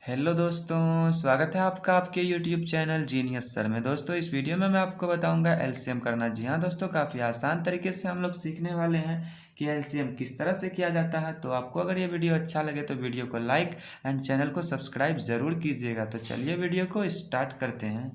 Hello दोस्तों, स्वागत है आपका आपके यूट्यूब चैनल जीनियस सर में। दोस्तों, इस वीडियो में मैं आपको बताऊंगा एलसीएम करना। जी हाँ दोस्तों, काफ़ी आसान तरीके से हम लोग सीखने वाले हैं कि एलसीएम किस तरह से किया जाता है। तो आपको अगर ये वीडियो अच्छा लगे तो वीडियो को लाइक एंड चैनल को सब्सक्राइब ज़रूर कीजिएगा। तो चलिए वीडियो को स्टार्ट करते हैं।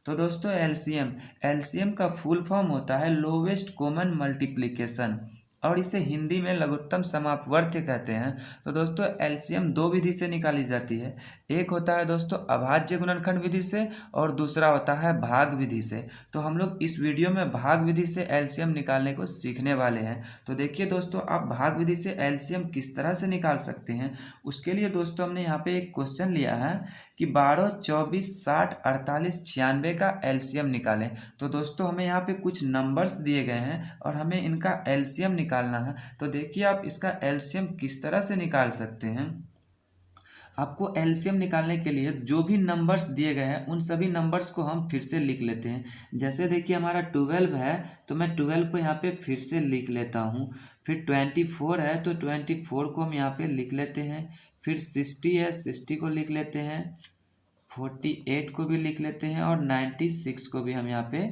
तो दोस्तों, एलसीएम एलसीएम का फुल फॉर्म होता है लोवेस्ट कॉमन मल्टीप्लिकेशन, और इसे हिंदी में लघुत्तम समापवर्त्य कहते हैं। तो दोस्तों, एलसीएम दो विधि से निकाली जाती है। एक होता है दोस्तों अभाज्य गुणनखंड विधि से, और दूसरा होता है भाग विधि से। तो हम लोग इस वीडियो में भाग विधि से एलसीएम निकालने को सीखने वाले हैं। तो देखिए दोस्तों, आप भाग विधि से एलसीएम किस तरह से निकाल सकते हैं। उसके लिए दोस्तों हमने यहाँ पे एक क्वेश्चन लिया है कि 12, 24, 60, 48, 96 का एलसीएम निकालें। तो दोस्तों, हमें यहाँ पे कुछ नंबर्स दिए गए हैं और हमें इनका एलसीएम निकालना है। तो देखिए, आप इसका एलसीएम किस तरह से निकाल सकते हैं। आपको एलसीएम निकालने के लिए जो भी नंबर्स दिए गए हैं उन सभी नंबर्स को हम फिर से लिख लेते हैं। जैसे देखिए, हमारा 12 है तो मैं 12 को यहाँ पे फिर से लिख लेता हूँ। फिर 24 है तो 24 को हम यहाँ पे लिख लेते हैं। फिर 60 है, 60 को लिख लेते हैं। 48 को भी लिख लेते हैं और 96 को भी हम यहाँ पे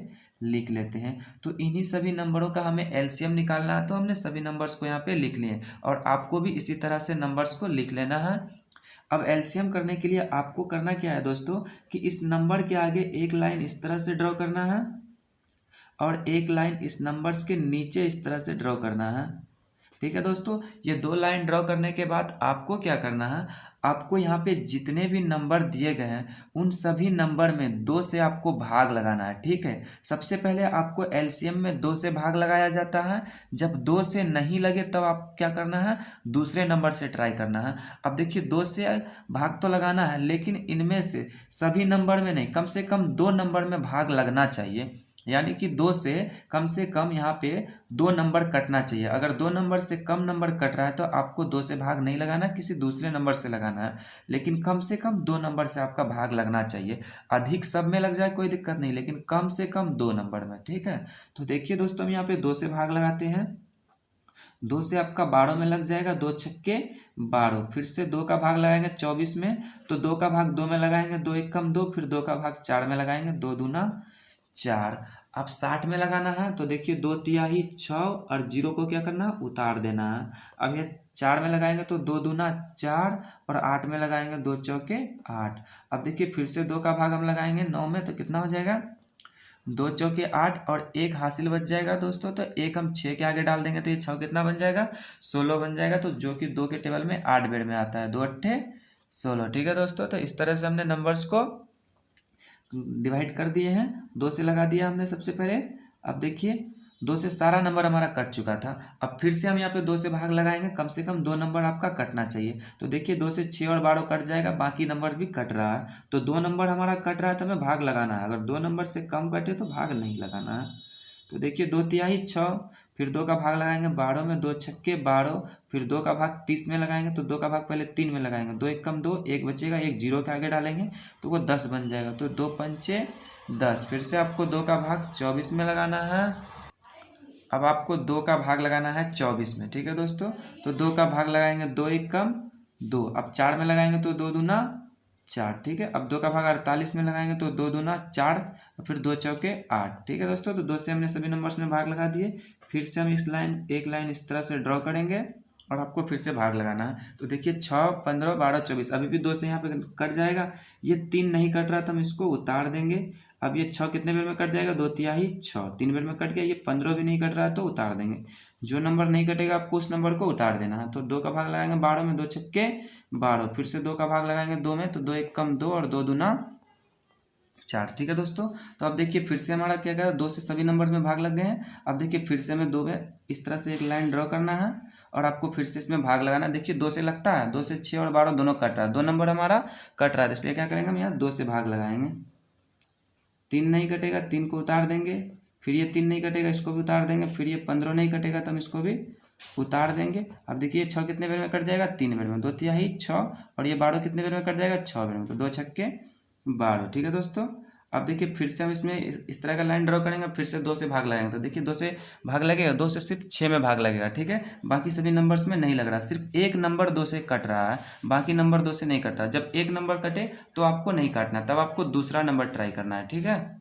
लिख लेते हैं। तो इन्हीं सभी नंबरों का हमें एलसीएम निकालना है। तो हमने सभी नंबर्स को यहाँ पे लिख लिए और आपको भी इसी तरह से नंबर्स को लिख लेना है। अब एलसीएम करने के लिए आपको करना क्या है दोस्तों कि इस नंबर के आगे एक लाइन इस तरह से ड्रॉ करना है और एक लाइन इस नंबर्स के नीचे इस तरह से ड्रॉ करना है। ठीक है दोस्तों, ये दो लाइन ड्रॉ करने के बाद आपको क्या करना है, आपको यहाँ पे जितने भी नंबर दिए गए हैं उन सभी नंबर में 2 से आपको भाग लगाना है। ठीक है, सबसे पहले आपको एलसीएम में 2 से भाग लगाया जाता है। जब 2 से नहीं लगे तब आप क्या करना है, दूसरे नंबर से ट्राई करना है। अब देखिए, 2 से भाग तो लगाना है लेकिन इनमें से सभी नंबर में नहीं, कम से कम 2 नंबर में भाग लगना चाहिए। यानी कि 2 से कम यहाँ पे 2 नंबर कटना चाहिए। अगर 2 नंबर से कम नंबर कट रहा है तो आपको 2 से भाग नहीं लगाना, किसी दूसरे नंबर से लगाना है। लेकिन कम से कम 2 नंबर से आपका भाग लगना चाहिए। अधिक सब में लग जाए कोई दिक्कत नहीं, लेकिन कम से कम 2 नंबर में। ठीक है, तो देखिए दोस्तों, हम यहाँ पे 2 से भाग लगाते हैं। 2 से आपका 12 में लग जाएगा, 2 छक्के 12। फिर से 2 का भाग लगाएंगे 24 में, तो 2 का भाग 2 में लगाएंगे, 2 एक कम 2। फिर 2 का भाग 4 में लगाएंगे, 2 दूना 4। अब 60 में लगाना है तो देखिए, 2 तिहाई 6 और 0 को क्या करना है, उतार देना है। अब ये 4 में लगाएंगे तो 2 दूना 4 और 8 में लगाएंगे, 2 चौके 8। अब देखिए, फिर से 2 का भाग हम लगाएंगे 9 में, तो कितना हो जाएगा, 2 चौके 8 और 1 हासिल बच जाएगा दोस्तों। तो 1 हम 6 के आगे डाल देंगे तो ये 6 कितना बन जाएगा, 16 बन जाएगा। तो जो कि 2 के टेबल में 8 बेर में आता है, 2 अट्ठे 16। ठीक है दोस्तों, तो इस तरह से हमने नंबर्स को डिवाइड कर दिए हैं। 2 से लगा दिया हमने सबसे पहले। अब देखिए, 2 से सारा नंबर हमारा कट चुका था। अब फिर से हम यहाँ पे 2 से भाग लगाएंगे, कम से कम 2 नंबर आपका कटना चाहिए। तो देखिए, 2 से 6 और 12 कट जाएगा, बाकी नंबर भी कट रहा है। तो 2 नंबर हमारा कट रहा है तो हमें भाग लगाना है। अगर 2 नंबर से कम कटे तो भाग नहीं लगाना है। तो देखिए, 2 तिहाई 6, फिर 2 का भाग लगाएंगे 12 में, 2 छक्के 12। फिर 2 का भाग 30 में लगाएंगे, तो 2 का भाग पहले 3 में लगाएंगे, 2 एक कम 2, 1 बचेगा, 1 0 के आगे डालेंगे तो वो 10 बन जाएगा। तो 2 पंचे 10। फिर से आपको 2 का भाग 24 में लगाना है। अब आपको 2 का भाग लगाना है 24 में। ठीक है दोस्तों, तो 2 का भाग लगाएंगे, 2 एक कम 2। अब 4 में लगाएंगे तो 2 दूना 4। ठीक है, अब 2 का भाग 48 में लगाएंगे तो 2 दूना 4 और फिर 2 चौके 8। ठीक है दोस्तों, तो 2 से हमने सभी नंबर्स में भाग लगा दिए। फिर से हम एक लाइन इस तरह से ड्रॉ करेंगे और आपको फिर से भाग लगाना है। तो देखिए, 6, 15, 12, 24, अभी भी 2 से यहाँ पे कट जाएगा। ये 3 नहीं कट रहा तो हम इसको उतार देंगे। अब ये 6 कितने बेर में कट जाएगा, 2 तिहाई 6, 3 बेर में कट गया। ये 15 भी नहीं कट रहा है तो उतार देंगे। जो नंबर नहीं कटेगा आपको उस नंबर को उतार देना है। तो 2 का भाग लगाएंगे 12 में, 2 छक्के 12। फिर से 2 का भाग लगाएंगे 2 में, तो 2 एक कम 2 और 2 दूना 4। ठीक है दोस्तों, तो अब देखिए, फिर से हमारा क्या करें, 2 से सभी नंबर में भाग लग गए हैं। अब देखिए, फिर से हमें 2 में इस तरह से एक लाइन ड्रॉ करना है और आपको फिर से इसमें भाग लगाना है। देखिए, 2 से लगता है, 2 से 6 और 12 दोनों कट रहा है, 2 नंबर हमारा कट रहा है, इसलिए क्या करेंगे, हम यहाँ 2 से भाग लगाएंगे। 3 नहीं कटेगा, 3 को उतार देंगे। फिर ये 3 नहीं कटेगा, इसको भी उतार देंगे। फिर ये 15 नहीं कटेगा तो हम इसको भी उतार देंगे। अब देखिए, 6 कितने बेर में कट जाएगा, 3 बेर में, 2 तिहाई 6 और ये 12 कितने बेर में कट जाएगा, 6 बेर में, तो 2 छक्के 12। ठीक है दोस्तों, अब देखिए फिर से हम इसमें इस तरह का लाइन ड्रॉ करेंगे, फिर से 2 से भाग लगाएंगे तो देखिए 2 से भाग लगेगा, 2 से सिर्फ 6 में भाग लगेगा, ठीक है। बाकी सभी नंबर्स में नहीं लग रहा, सिर्फ एक नंबर 2 से कट रहा है, बाकी नंबर 2 से नहीं कट रहा। जब एक नंबर कटे तो आपको नहीं काटना, तब आपको दूसरा नंबर ट्राई करना है, ठीक है।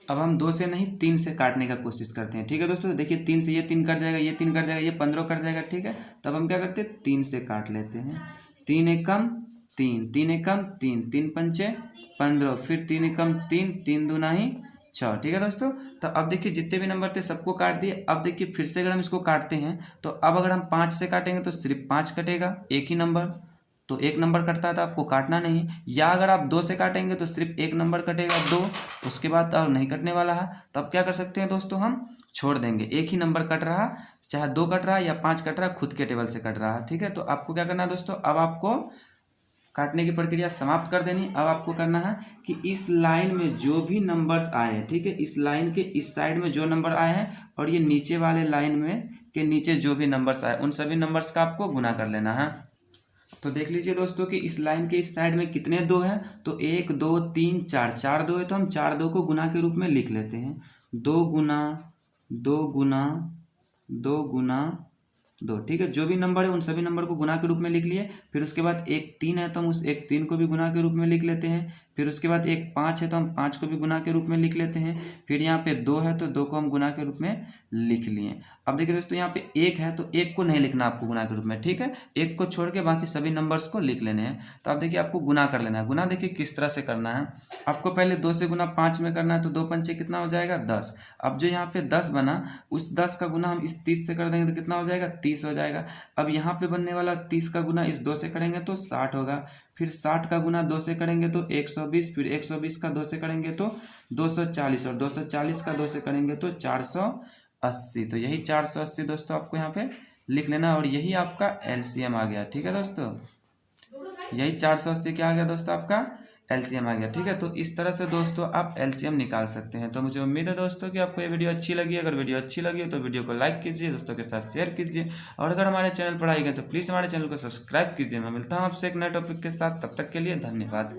अब हम 2 से नहीं 3 से काटने का कोशिश करते हैं, ठीक है दोस्तों। देखिए 3 से ये 3 कट जाएगा, ये 3 कट जाएगा, ये 15 कट जाएगा, ठीक है। तब हम क्या करते हैं, 3 से काट लेते हैं। 3 एकम 3, 3 एकम 3, 3 पंचे 15, फिर 3 एकम 3, 3 दूना ही 6, ठीक है दोस्तों। तो अब देखिए जितने भी नंबर थे सबको काट दिए। अब देखिए फिर से अगर हम इसको काटते हैं तो अब अगर हम 5 से काटेंगे तो सिर्फ 5 कटेगा, एक ही नंबर, तो एक नंबर कटता है तो आपको काटना नहीं। या अगर आप 2 से काटेंगे तो सिर्फ एक नंबर कटेगा 2, उसके बाद और नहीं कटने वाला है। तो अब क्या कर सकते हैं दोस्तों, हम छोड़ देंगे, एक ही नंबर कट रहा, चाहे 2 कट रहा या 5 कट रहा, खुद के टेबल से कट रहा है, ठीक है। तो आपको क्या करना है दोस्तों, अब आपको काटने की प्रक्रिया समाप्त कर देनी। अब आपको करना है कि इस लाइन में जो भी नंबर्स आए हैं, ठीक है, इस लाइन के इस साइड में जो नंबर आए हैं और ये नीचे वाले लाइन में के नीचे जो भी नंबर्स आए, उन सभी नंबर्स का आपको गुना कर लेना है। तो देख लीजिए दोस्तों कि इस लाइन के इस साइड में कितने 2 हैं, तो 1 2 3 4, 4 2 है, तो हम 4 2 को गुना के रूप में लिख लेते हैं। 2 गुना 2 गुना 2 गुना 2, ठीक है। जो भी नंबर है उन सभी नंबर को गुना के रूप में लिख लिए। फिर उसके बाद 1 3 है तो हम उस 1 3 को भी गुना के रूप में लिख लेते हैं। फिर उसके बाद 1 5 है तो हम 5 को भी गुना के रूप में लिख लेते हैं। फिर यहाँ पे 2 है तो 2 को हम गुना के रूप में लिख लिए। अब देखिए दोस्तों यहाँ पे 1 है तो 1 को नहीं लिखना आपको गुना के रूप में, ठीक है। 1 को छोड़ के बाकी सभी नंबर्स को लिख लेने हैं। तो अब देखिए आपको गुना कर लेना है। गुना देखिए किस तरह से करना है, आपको पहले 2 से गुना 5 में करना है, तो 2 पंचे कितना हो जाएगा 10। अब जो यहाँ पे 10 बना, उस 10 का गुना हम इस 30 से कर देंगे तो कितना हो जाएगा 30 हो जाएगा। अब यहाँ पे बनने वाला 30 का गुना इस 2 से करेंगे तो 60 होगा। फिर 60 का गुना 2 से करेंगे तो 120, फिर 120 का 2 से करेंगे तो 240, और 240 का 2 से करेंगे तो 480। तो यही 480 दोस्तों आपको यहाँ पे लिख लेना, और यही आपका एलसीएम आ गया, ठीक है दोस्तों। यही 480 क्या आ गया दोस्तों, आपका एलसीएम आ गया, ठीक है। तो इस तरह से दोस्तों आप एलसीएम निकाल सकते हैं। तो मुझे उम्मीद है दोस्तों कि आपको ये वीडियो अच्छी लगी। अगर वीडियो अच्छी लगी तो वीडियो को लाइक कीजिए, दोस्तों के साथ शेयर कीजिए, और अगर हमारे चैनल पर आए गए तो प्लीज़ हमारे चैनल को सब्सक्राइब कीजिए। मैं मिलता हूँ आपसे एक नए टॉपिक के साथ, तब तक के लिए धन्यवाद।